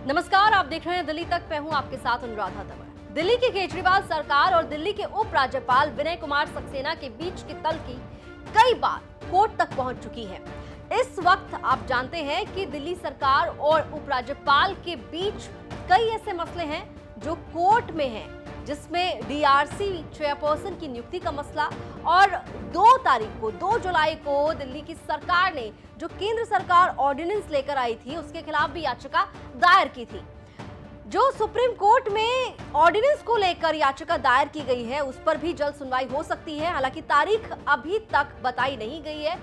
नमस्कार, आप देख रहे हैं दिल्ली तक। मैं हूं आपके साथ अनुराधा तंवर। दिल्ली की केजरीवाल सरकार और दिल्ली के उप राज्यपाल विनय कुमार सक्सेना के बीच की तल्खी कई बार कोर्ट तक पहुंच चुकी है। इस वक्त आप जानते हैं कि दिल्ली सरकार और उप राज्यपाल के बीच कई ऐसे मसले हैं जो कोर्ट में हैं, जिसमें डीआरसी चेयरपर्सन की नियुक्ति का मसला और 2 जुलाई को दिल्ली की सरकार ने जो केंद्र सरकार ऑर्डिनेंस लेकर आई थी उसके खिलाफ भी याचिका दायर की थी। जो सुप्रीम कोर्ट में ऑर्डिनेंस को लेकर याचिका दायर की गई है उस पर भी जल्द सुनवाई हो सकती है। हालांकि तारीख अभी तक बताई नहीं गई है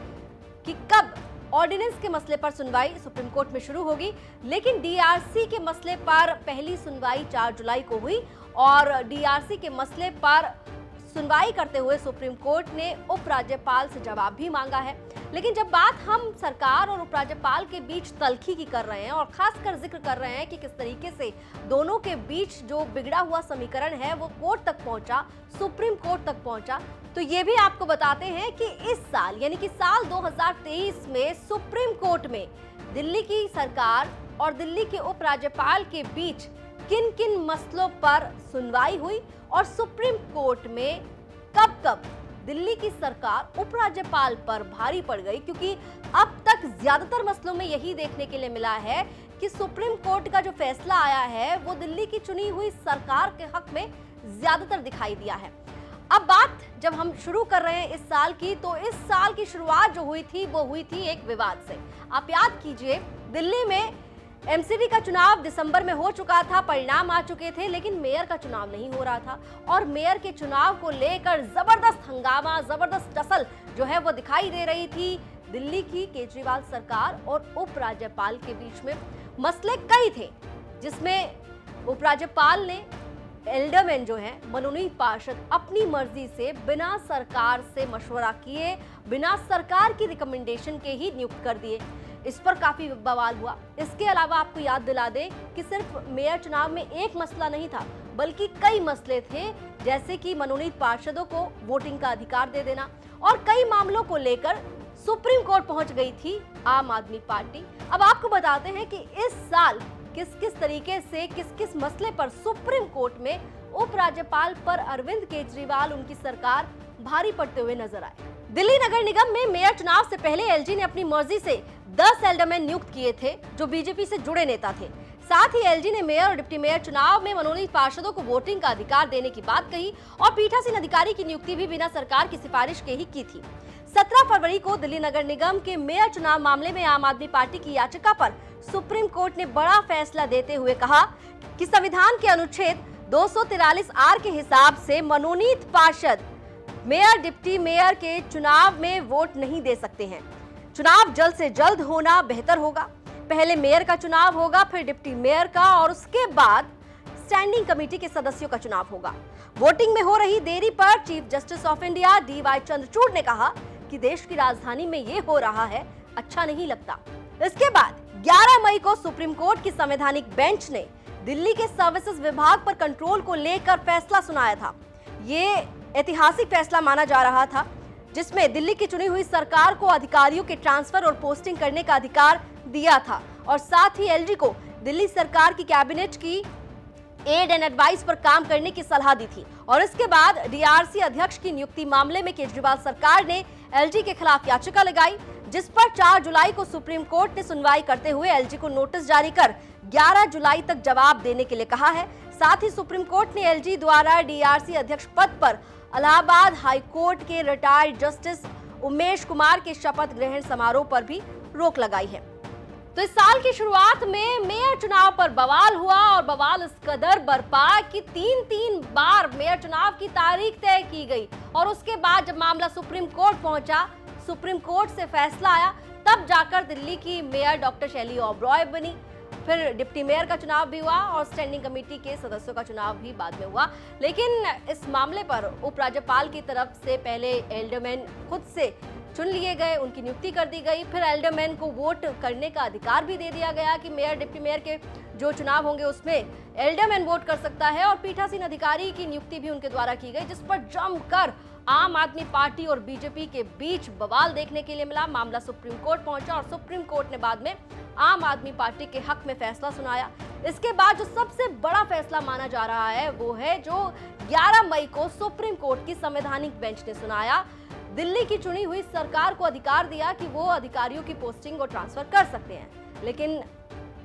कि कब ऑर्डिनेंस के मसले पर सुनवाई सुप्रीम कोर्ट में शुरू होगी, लेकिन डीआरसी के मसले पर पहली सुनवाई 4 जुलाई को हुई और डीआरसी के मसले पर सुनवाई करते हुए सुप्रीम कोर्ट ने उप राज्यपाल से जवाब भी मांगा है। लेकिन जब बात हम सरकार और उप राज्यपाल के बीच तल्खी की कर रहे हैं और खासकर जिक्र कर रहे हैं कि किस तरीके से दोनों के बीच जो बिगड़ा हुआ समीकरण है वो कोर्ट तक पहुंचा, सुप्रीम कोर्ट तक पहुंचा, तो ये भी आपको बताते हैं कि इस साल यानी कि साल 2023 में सुप्रीम कोर्ट में दिल्ली की सरकार और दिल्ली के उप राज्यपाल के बीच किन किन मसलों पर सुनवाई हुई और सुप्रीम कोर्ट में कब कब दिल्ली की सरकार उप राज्यपाल पर भारी पड़ गई। क्योंकि अब तक ज्यादातर मसलों में यही देखने के लिए मिला है कि सुप्रीम कोर्ट का जो फैसला आया है वो दिल्ली की चुनी हुई सरकार के हक में ज्यादातर दिखाई दिया है। अब बात जब हम शुरू कर रहे हैं इस साल की, तो इस साल की शुरुआत जो हुई थी वो हुई थी एक विवाद से। आप याद कीजिए, दिल्ली में एमसीडी का चुनाव दिसंबर में हो चुका था, परिणाम आ चुके थे, लेकिन मेयर का चुनाव नहीं हो रहा था और मेयर के चुनाव को लेकर जबरदस्त हंगामा, जबरदस्त टसल जो है वो दिखाई दे रही थी दिल्ली की केजरीवाल सरकार और उप राज्यपाल के बीच में। मसले कई थे जिसमें उप राज्यपाल ने एल्डरमैन जो है मनोनीत पार्षद अपनी मर्जी से बिना सरकार से मशवरा किए, बिना सरकार की रिकमेंडेशन के ही नियुक्त कर दिए। इस पर काफी बवाल हुआ। इसके अलावा आपको याद दिला दें कि सिर्फ मेयर चुनाव में एक मसला नहीं था, बल्कि कई मसले थे, जैसे कि मनोनीत पार्षदों को वोटिंग का अधिकार दे देना और कई मामलों को लेकर सुप्रीम कोर्ट पहुंच गई थी आम आदमी पार्टी। अब आपको बताते हैं कि इस साल किस किस तरीके से किस किस मसले पर सुप्रीम कोर्ट में उप राज्यपाल पर अरविंद केजरीवाल उनकी सरकार भारी पड़ते हुए नजर आए। दिल्ली नगर निगम में मेयर चुनाव से पहले एलजी ने अपनी मर्जी से 10 एल्डरमैन नियुक्त किए थे जो बीजेपी से जुड़े नेता थे। साथ ही एलजी ने मेयर और डिप्टी मेयर चुनाव में मनोनीत पार्षदों को वोटिंग का अधिकार देने की बात कही और पीठासीन अधिकारी की नियुक्ति भी बिना सरकार की सिफारिश के ही की थी। 17 फरवरी को दिल्ली नगर निगम के मेयर चुनाव मामले में आम आदमी पार्टी की याचिका पर सुप्रीम कोर्ट ने बड़ा फैसला देते हुए कहा कि संविधान के अनुच्छेद 243 आर के हिसाब से मनोनीत पार्षद मेयर डिप्टी मेयर के चुनाव में वोट नहीं दे सकते हैं। चुनाव जल्द से जल्द होना बेहतर होगा। पहले मेयर का चुनाव होगा, फिर डिप्टी मेयर का और उसके बाद स्टैंडिंग कमेटी के सदस्यों का चुनाव होगा। वोटिंग में हो रही देरी पर chief justice of India DY Chandrachud ने कहा कि देश की राजधानी में ये हो रहा है, अच्छा नहीं लगता। इसके बाद 11 मई को सुप्रीम कोर्ट की संवैधानिक बेंच ने दिल्ली के सर्विसेज विभाग पर कंट्रोल को लेकर फैसला सुनाया था। ये ऐतिहासिक फैसला माना जा रहा था, जिसमें दिल्ली की चुनी हुई सरकार को अधिकारियों के ट्रांसफर और पोस्टिंग करने का अधिकार दिया था और साथ ही एलजी को दिल्ली सरकार की कैबिनेट की एड एंड एडवाइस पर काम करने की सलाह दी थी। और इसके बाद डीआरसी अध्यक्ष की नियुक्ति मामले में केजरीवाल सरकार ने एलजी के खिलाफ याचिका लगाई, जिस पर 4 जुलाई को सुप्रीम कोर्ट ने सुनवाई करते हुए एलजी को नोटिस जारी कर 11 जुलाई तक जवाब देने के लिए कहा है। साथ ही सुप्रीम कोर्ट ने एलजी द्वारा डीआरसी अध्यक्ष पद पर इलाहाबाद हाई कोर्ट के रिटायर्ड जस्टिस उमेश कुमार के शपथ ग्रहण समारोह पर भी रोक लगाई है। तो इस साल की शुरुआत में मेयर चुनाव पर बवाल हुआ और बवाल इस कदर बरपा कि 3 बार मेयर चुनाव की तारीख तय की गई और उसके बाद जब मामला सुप्रीम कोर्ट पहुंचा, सुप्रीम कोर्ट से फैसला आया, तब जाकर दिल्ली की मेयर डॉक्टर शैली ओबरॉय बनी। फिर डिप्टी मेयर का चुनाव भी हुआ और स्टैंडिंग कमेटी के सदस्यों का चुनाव भी बाद में हुआ। लेकिन इस मामले पर उप राज्यपाल की तरफ से पहले एल्डरमैन खुद से चुन लिए गए, उनकी नियुक्ति कर दी गई, फिर एल्डरमैन को वोट करने का अधिकार भी दे दिया गया कि मेयर डिप्टी मेयर के जो चुनाव होंगे उसमें एल्डरमैन वोट कर सकता है और पीठासीन अधिकारी की नियुक्ति भी उनके द्वारा की गई, जिस पर जमकर आम आदमी पार्टी और बीजेपी के बीच बवाल देखने के लिए मिला। मामला सुप्रीम कोर्ट पहुंचा और सुप्रीम कोर्ट ने बाद में आम आदमी पार्टी के हक में फैसला सुनाया। इसके बाद जो सबसे बड़ा फैसला माना जा रहा है वो है जो 11 मई को सुप्रीम कोर्ट की संवैधानिक बेंच ने सुनाया। दिल्ली की चुनी हुई सरकार को अधिकार दिया कि वो अधिकारियों की पोस्टिंग और ट्रांसफर कर सकते हैं, लेकिन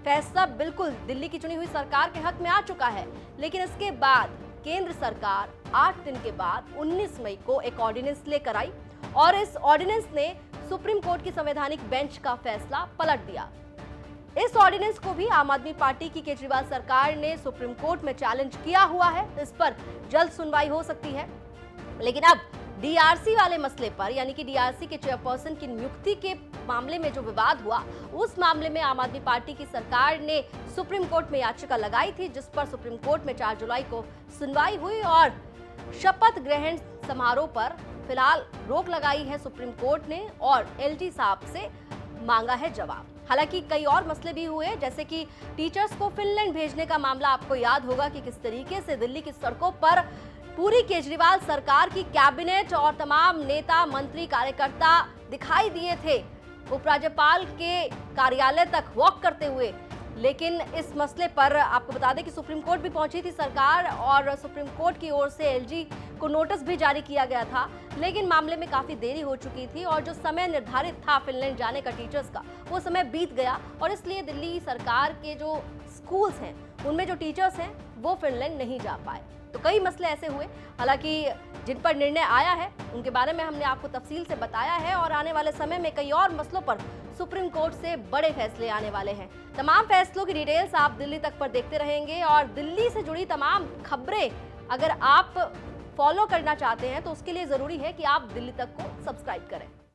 फैसला बिल्कुल दिल्ली की चुनी हुई सरकार के हक में आ चुका है। लेकिन इसके बाद केंद्र सरकार 8 दिन के बाद 19 मई को एक ऑर्डिनेंस लेकर आई और इस ऑर्डिनेंस ने सुप्रीम कोर्ट की संवैधानिक बेंच का फैसला पलट दिया। इस ऑर्डिनेंस को भी आम आदमी पार्टी की केजरीवाल सरकार ने सुप्रीम कोर्ट में चैलेंज किया हुआ है। इस पर जल्द सुनवाई हो सकती है। लेकिन अब डीआरसी वाले मसले पर, यानी कि डीआरसी के चेयरपर्सन की नियुक्ति के मामले में जो विवाद हुआ, उस मामले में आम आदमी पार्टी की सरकार ने सुप्रीम कोर्ट में याचिका लगाई थी, जिस पर सुप्रीम कोर्ट में 4 जुलाई को सुनवाई हुई और शपथ ग्रहण समारोह पर फिलहाल रोक लगाई है सुप्रीम कोर्ट ने और एलजी साहब से मांगा है जवाब। हालांकि कई और मसले भी हुए, जैसे कि टीचर्स को फिनलैंड भेजने का मामला। आपको याद होगा कि किस तरीके से दिल्ली की सड़कों पर पूरी केजरीवाल सरकार की कैबिनेट और तमाम नेता, मंत्री, कार्यकर्ता दिखाई दिए थे उपराज्यपाल के कार्यालय तक वॉक करते हुए। लेकिन इस मसले पर आपको बता दें कि सुप्रीम कोर्ट भी पहुंची थी सरकार और सुप्रीम कोर्ट की ओर से एलजी को नोटिस भी जारी किया गया था, लेकिन मामले में काफी देरी हो चुकी थी और जो समय निर्धारित था फिनलैंड जाने का टीचर्स का, वो समय बीत गया और इसलिए दिल्ली सरकार के जो स्कूल्स हैं उनमें जो टीचर्स हैं वो फिनलैंड नहीं जा पाए। तो कई मसले ऐसे हुए, हालांकि जिन पर निर्णय आया है उनके बारे में हमने आपको तफसील से बताया है और आने वाले समय में कई और मसलों पर सुप्रीम कोर्ट से बड़े फैसले आने वाले हैं। तमाम फैसलों की डिटेल्स आप दिल्ली तक पर देखते रहेंगे और दिल्ली से जुड़ी तमाम खबरें अगर आप फॉलो करना चाहते हैं तो उसके लिए जरूरी है कि आप दिल्ली तक को सब्सक्राइब करें।